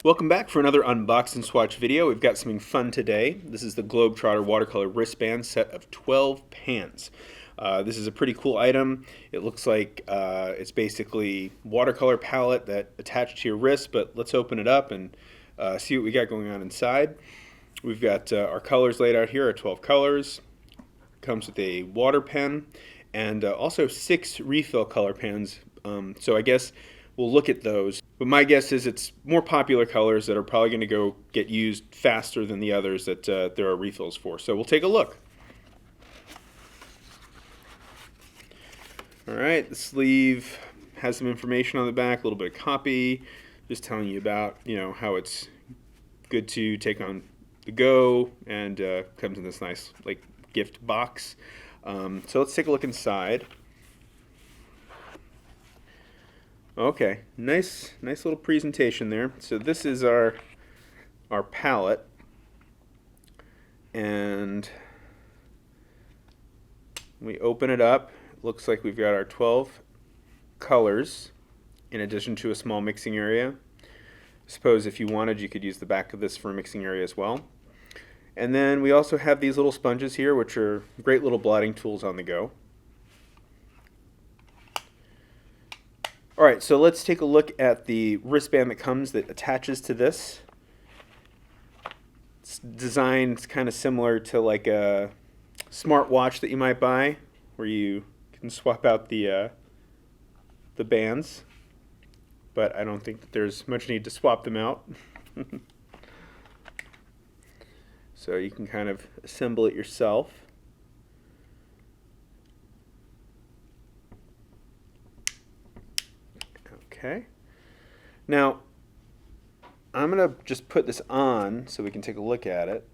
Welcome back for another Unbox and Swatch video. We've got something fun today. This is the Globetrotter Watercolor Wristband set of 12 pans. This is a pretty cool item. It looks like it's basically watercolor palette that attached to your wrist, but let's open it up and see what we got going on inside. We've got our colors laid out here, our 12 colors. Comes with a water pen and also 6 refill color pens. So I guess we'll look at those. But my guess is it's more popular colors that are probably going to go get used faster than the others that there are refills for. So we'll take a look. All right, the sleeve has some information on the back, a little bit of copy, just telling you about, how it's good to take on the go, and comes in this nice like gift box. So let's take a look inside. Okay, nice little presentation there. So this is our palette, and we open it up. It looks like we've got our 12 colors in addition to a small mixing area. I suppose if you wanted, you could use the back of this for a mixing area as well. And then we also have these little sponges here, which are great little blotting tools on the go. Alright, so let's take a look at the wristband that attaches to this. It's designed kind of similar to like a smartwatch that you might buy, where you can swap out the bands, but I don't think that there's much need to swap them out. So you can kind of assemble it yourself. Okay. Now, I'm going to just put this on so we can take a look at it.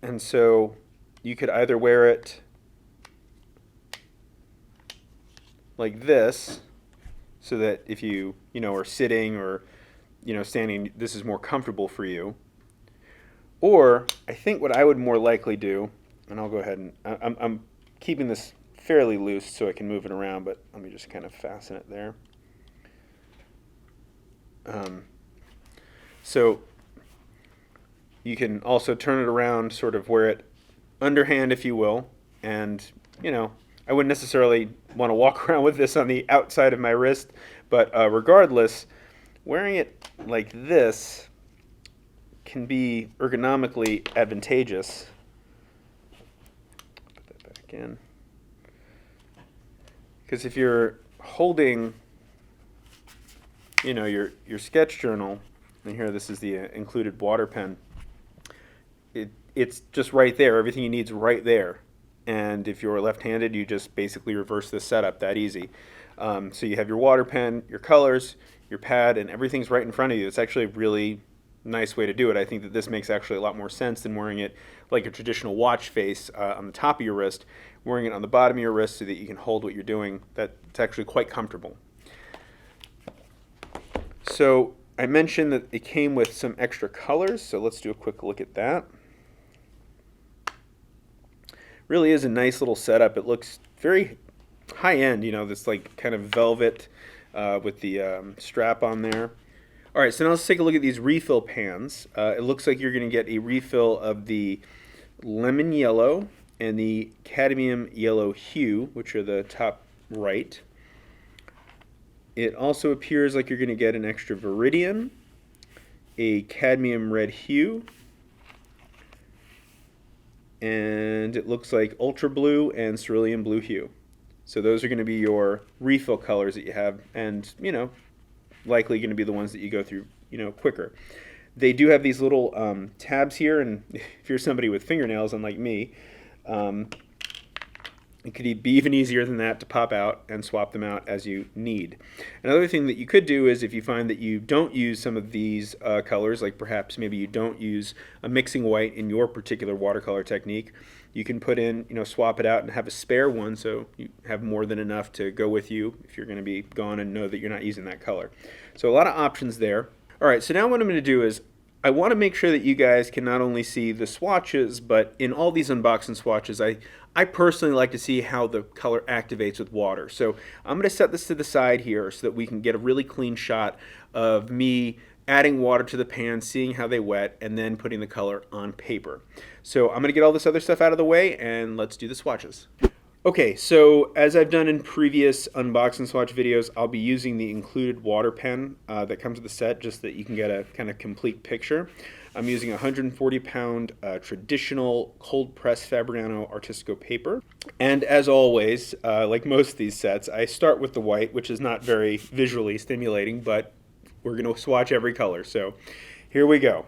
And so you could either wear it like this, so that if you, are sitting or, standing, this is more comfortable for you. Or I think what I would more likely do, and I'll go ahead and I'm keeping this fairly loose so I can move it around, but let me just kind of fasten it there. So you can also turn it around, sort of wear it underhand, if you will, and I wouldn't necessarily want to walk around with this on the outside of my wrist, but regardless, wearing it like this can be ergonomically advantageous. Put that back in. Because if you're holding, your sketch journal, and here this is the included water pen, it's just right there. Everything you need is right there. And if you're left-handed, you just basically reverse this setup that easy. So you have your water pen, your colors, your pad, and everything's right in front of you. It's actually a really nice way to do it. I think that this makes actually a lot more sense than wearing it like a traditional watch face on the top of your wrist. Wearing it on the bottom of your wrist so that you can hold what you're doing. That's actually quite comfortable. So I mentioned that it came with some extra colors, so let's do a quick look at that. Really is a nice little setup. It looks very high-end, this like kind of velvet with the strap on there. All right, so now let's take a look at these refill pans. It looks like you're going to get a refill of the lemon yellow and the cadmium yellow hue, which are the top right. It also appears like you're going to get an extra viridian, a cadmium red hue, and it looks like ultra blue and cerulean blue hue. So those are going to be your refill colors that you have, and likely going to be the ones that you go through quicker. They do have these little tabs here, and if you're somebody with fingernails unlike me, it could be even easier than that to pop out and swap them out as you need. Another thing that you could do is, if you find that you don't use some of these colors, like perhaps maybe you don't use a mixing white in your particular watercolor technique, you can put in, swap it out and have a spare one, so you have more than enough to go with you if you're going to be gone and know that you're not using that color. So a lot of options there. All right, so now what I'm going to do is I want to make sure that you guys can not only see the swatches, but in all these unboxing swatches, I personally like to see how the color activates with water. So I'm going to set this to the side here so that we can get a really clean shot of me adding water to the pan, seeing how they wet, and then putting the color on paper. So I'm going to get all this other stuff out of the way, and let's do the swatches. Okay, so as I've done in previous unbox and swatch videos, I'll be using the included water pen that comes with the set, just so that you can get a kind of complete picture. I'm using 140-pound traditional cold press Fabriano Artistico paper. And as always, like most of these sets, I start with the white, which is not very visually stimulating, but we're going to swatch every color. So here we go.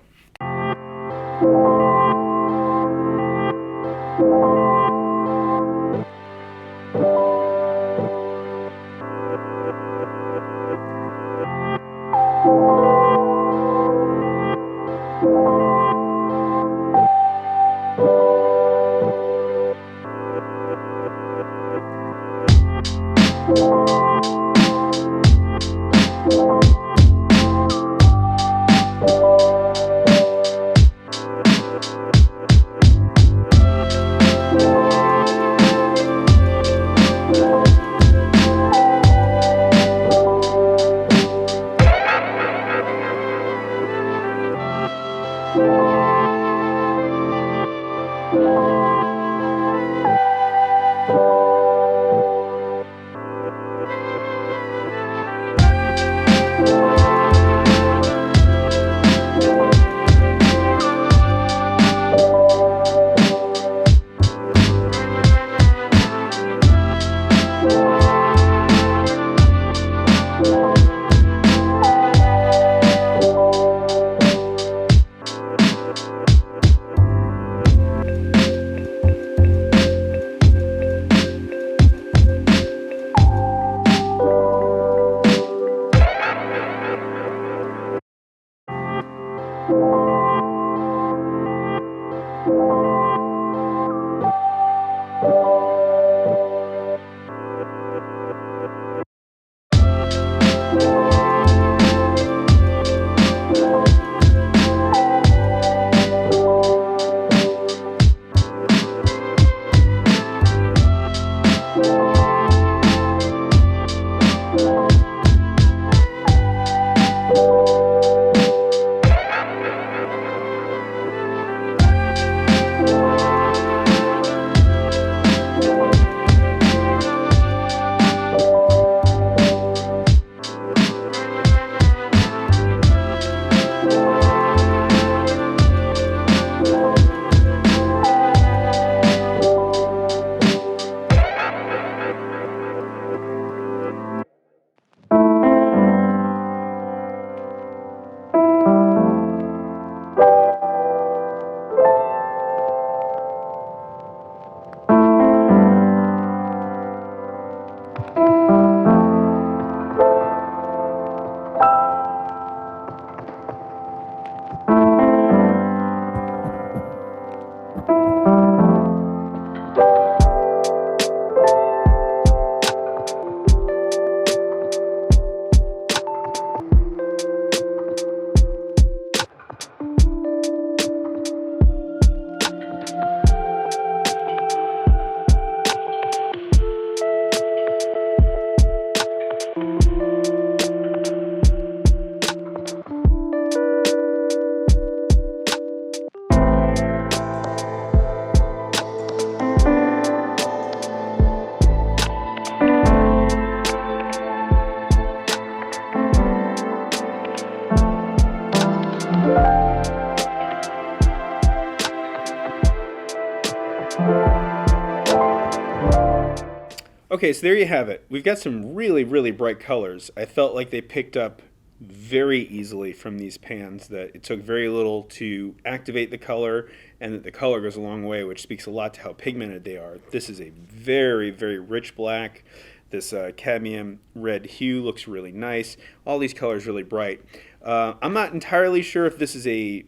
Okay, so there you have it. We've got some really, really bright colors. I felt like they picked up very easily from these pans, that it took very little to activate the color, and that the color goes a long way, which speaks a lot to how pigmented they are. This is a very, very rich black. This cadmium red hue looks really nice. All these colors really bright. I'm not entirely sure if this is a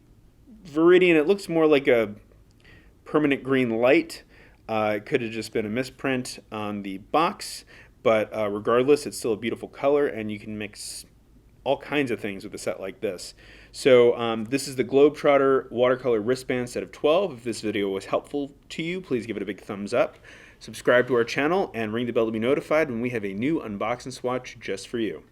Viridian. It looks more like a permanent green light. It could have just been a misprint on the box, but regardless, it's still a beautiful color, and you can mix all kinds of things with a set like this. So this is the Globetrotter Watercolor Wristband set of 12. If this video was helpful to you, please give it a big thumbs up. Subscribe to our channel and ring the bell to be notified when we have a new unbox and swatch just for you.